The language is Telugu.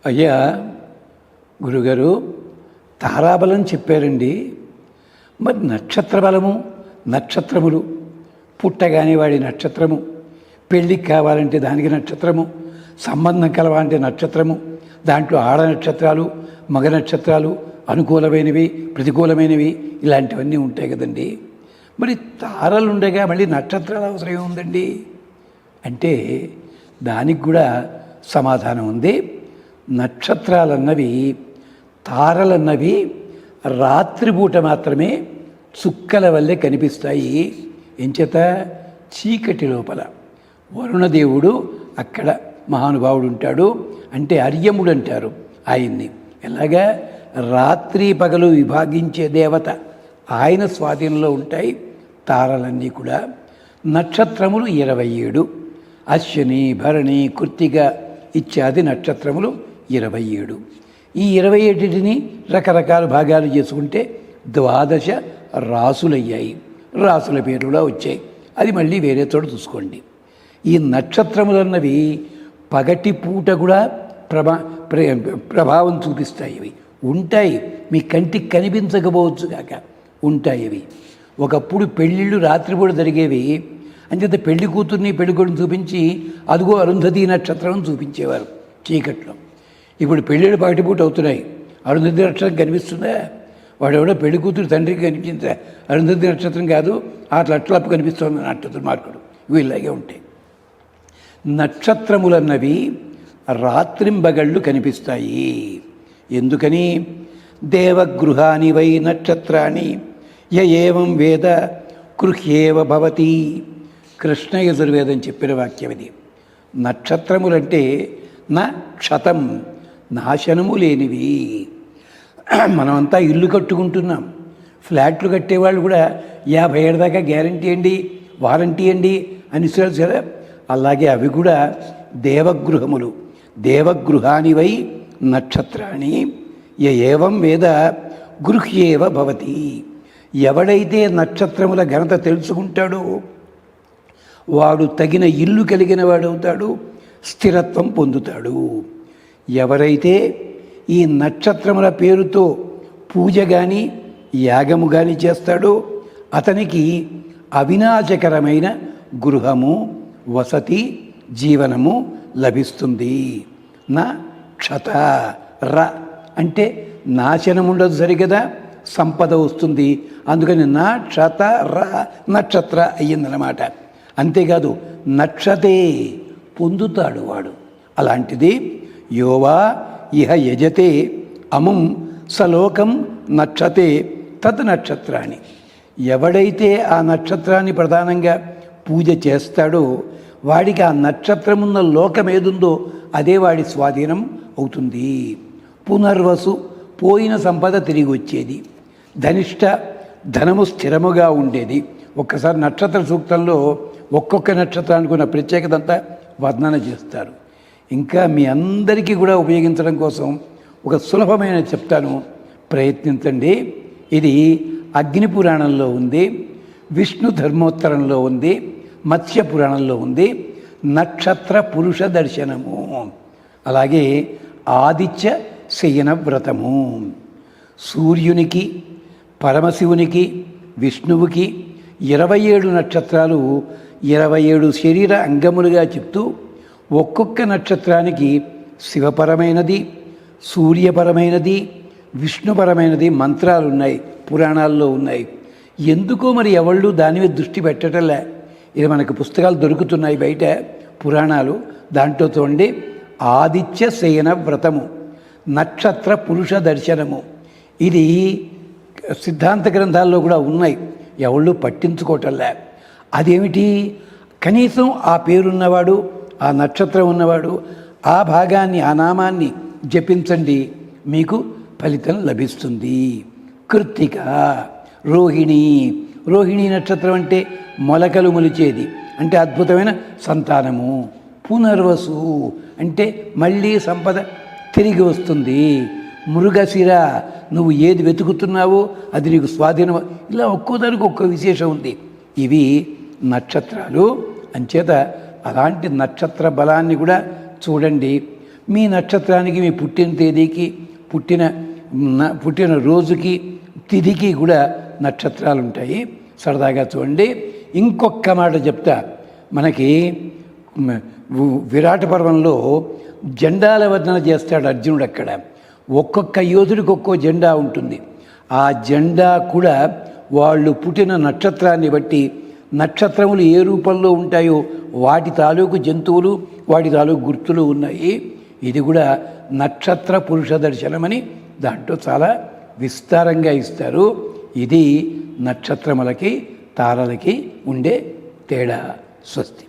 అయ్యా గురుగారు, తారాబలం చెప్పారండి. మరి నక్షత్ర బలము, నక్షత్రములు పుట్టగానే వాడి నక్షత్రము, పెళ్ళికి కావాలంటే దానికి నక్షత్రము, సంబంధం కలవాలంటే నక్షత్రము, దాంట్లో ఆడ నక్షత్రాలు, మగ నక్షత్రాలు, అనుకూలమైనవి, ప్రతికూలమైనవి, ఇలాంటివన్నీ ఉంటాయి కదండి. మరి తారలు ఉండగా మళ్ళీ నక్షత్రాల అవసరం ఏముందండి అంటే దానికి కూడా సమాధానం ఉంది. నక్షత్రాలన్నవి, తారలన్నవి రాత్రిపూట మాత్రమే చుక్కల వల్లే కనిపిస్తాయి. ఎంచేత చీకటి లోపల వరుణదేవుడు అక్కడ మహానుభావుడు ఉంటాడు. అంటే అర్యముడు అంటారు ఆయన్ని. ఎలాగా రాత్రి పగలు విభాగించే దేవత ఆయన స్వాధీనంలో ఉంటాయి తారలన్నీ కూడా. నక్షత్రములు 27, అశ్విని, భరణి, కృత్తిక ఇత్యాది నక్షత్రములు 27. ఈ 27ని రకరకాల భాగాలు చేసుకుంటే 12 రాసులయ్యాయి. రాసుల పేర్లుగా వచ్చాయి. అది మళ్ళీ వేరే చోట చూసుకోండి. ఈ నక్షత్రములన్నవి పగటి పూట కూడా ప్రభావం చూపిస్తాయి. ఇవి ఉంటాయి, మీ కంటికి కనిపించకపోవచ్చు కాక ఉంటాయి. ఇవి ఒకప్పుడు పెళ్ళిళ్ళు రాత్రిపూట జరిగేవి. అంచేత పెళ్లి కూతుర్ని పెళ్ళికొడుని చూపించి అదిగో అరుంధతి నక్షత్రం చూపించేవారు చీకట్లో. ఇప్పుడు పెళ్ళిళ్ళు పగటిపూట అవుతున్నాయి. అరుంధతి నక్షత్రం కనిపిస్తుందా? వాడెవడో పెళ్లి కూతురు తండ్రికి కనిపించిందా? అరుంధతి నక్షత్రం కాదు, అట్లప్పు కనిపిస్తుంది నక్షత్రం మార్కుడు. ఇవి ఇలాగే ఉంటాయి. నక్షత్రములన్నవి రాత్రింబగళ్ళు కనిపిస్తాయి. ఎందుకని? దేవగృహాని వై నక్షత్రాన్ని ఏవం వేద గృహ్యేవ భవతి. కృష్ణ యజుర్వేదం చెప్పిన వాక్యం ఇది. నక్షత్రములంటే క్షతం, నాశనము లేనివి. మనమంతా ఇల్లు కట్టుకుంటున్నాం. ఫ్లాట్లు కట్టేవాళ్ళు కూడా 50 ఏళ్ళ దాకా గ్యారంటీ అండి, వారంటీ అండి అని సరే. అలాగే అవి కూడా దేవగృహములు. దేవగృహాని వై నక్షత్రాన్ని ఏవం వేద గృహ్యేవ భవతి. ఎవడైతే నక్షత్రముల ఘనత తెలుసుకుంటాడో వాడు తగిన ఇల్లు కలిగిన వాడవుతాడు, స్థిరత్వం పొందుతాడు. ఎవరైతే ఈ నక్షత్రముల పేరుతో పూజ కానీ యాగము కానీ చేస్తాడో అతనికి అవినాశకరమైన గృహము, వసతి, జీవనము లభిస్తుంది. క్షత అంటే నాశనం ఉండదు సరిగదా, సంపద వస్తుంది. అందుకని క్షత నక్షత్ర అయ్యిందన్నమాట. అంతేకాదు నక్షతే, పొందుతాడు వాడు. అలాంటిది యోవా ఇహ యజతే అముం సలోకం నక్షతే తత్ నక్షత్రాన్ని. ఎవడైతే ఆ నక్షత్రాన్ని ప్రధానంగా పూజ చేస్తాడో వాడికి ఆ నక్షత్రమున్న లోకం ఏదుందో అదే వాడి స్వాధీనం అవుతుంది. పునర్వసు, పోయిన సంపద తిరిగి వచ్చేది. ధనిష్ట, ధనము స్థిరముగా ఉండేది. ఒక్కసారి నక్షత్ర సూక్తంలో ఒక్కొక్క నక్షత్రానికి ఉన్న ప్రత్యేకత అంతా వర్ణన చేస్తారు. ఇంకా మీ అందరికీ కూడా ఉపయోగించడం కోసం ఒక సులభమైన చెప్తాను, ప్రయత్నించండి. ఇది అగ్ని పురాణంలో ఉంది, విష్ణు ధర్మోత్తరంలో ఉంది, మత్స్య పురాణంలో ఉంది. నక్షత్ర పురుష దర్శనము, అలాగే ఆదిత్య శయన వ్రతము. సూర్యునికి, పరమశివునికి, విష్ణువుకి 27 నక్షత్రాలు 27 శరీర అంగములుగా చెప్తూ ఒక్కొక్క నక్షత్రానికి శివపరమైనది, సూర్యపరమైనది, విష్ణుపరమైనది మంత్రాలు ఉన్నాయి, పురాణాల్లో ఉన్నాయి. ఎందుకో మరి ఎవళ్ళు దాని మీద దృష్టి పెట్టటంలే. ఇది మనకు పుస్తకాలు దొరుకుతున్నాయి బయట, పురాణాలు. దాంట్లో చూడండి, ఆదిత్య శయన వ్రతము, నక్షత్ర పురుష దర్శనము. ఇది సిద్ధాంత గ్రంథాల్లో కూడా ఉన్నాయి, ఎవళ్ళు పట్టించుకోవటంలే. అదేమిటి? కనీసం ఆ పేరున్నవాడు, ఆ నక్షత్రం ఉన్నవాడు ఆ భాగాన్ని, ఆ నామాన్ని జపించండి, మీకు ఫలితం లభిస్తుంది. కృత్తిక, రోహిణి. రోహిణి నక్షత్రం అంటే మొలకలు మొలిచేది, అంటే అద్భుతమైన సంతానము. పునర్వసు అంటే మళ్ళీ సంపద తిరిగి వస్తుంది. మృగశిర, నువ్వు ఏది వెతుకుతున్నావో అది నీకు స్వాధీనం. ఇలా ఒక్కోదానికి ఒక్కో విశేషం ఉంది. ఇవి నక్షత్రాలు. అంచేత అలాంటి నక్షత్ర బలాన్ని కూడా చూడండి. మీ నక్షత్రానికి, మీ పుట్టిన తేదీకి, పుట్టిన రోజుకి, తిథికి కూడా నక్షత్రాలు ఉంటాయి. సరదాగా చూడండి. ఇంకొక మాట చెప్తా. మనకి విరాట పర్వంలో జెండాల వర్ణన చేస్తాడు అర్జునుడు. అక్కడ ఒక్కొక్క యోధుడికి ఒక్కో జెండా ఉంటుంది. ఆ జెండా కూడా వాళ్ళు పుట్టిన నక్షత్రాన్ని బట్టి, నక్షత్రములు ఏ రూపంలో ఉంటాయో వాటి తాలూకు జంతువులు, వాటి తాలూకు గుర్తులు ఉన్నాయి. ఇది కూడా నక్షత్ర పురుష దర్శనమని దాంట్లో చాలా విస్తారంగా ఇస్తారు. ఇది నక్షత్రములకి తారలకి ఉండే తేడా. స్వస్తి.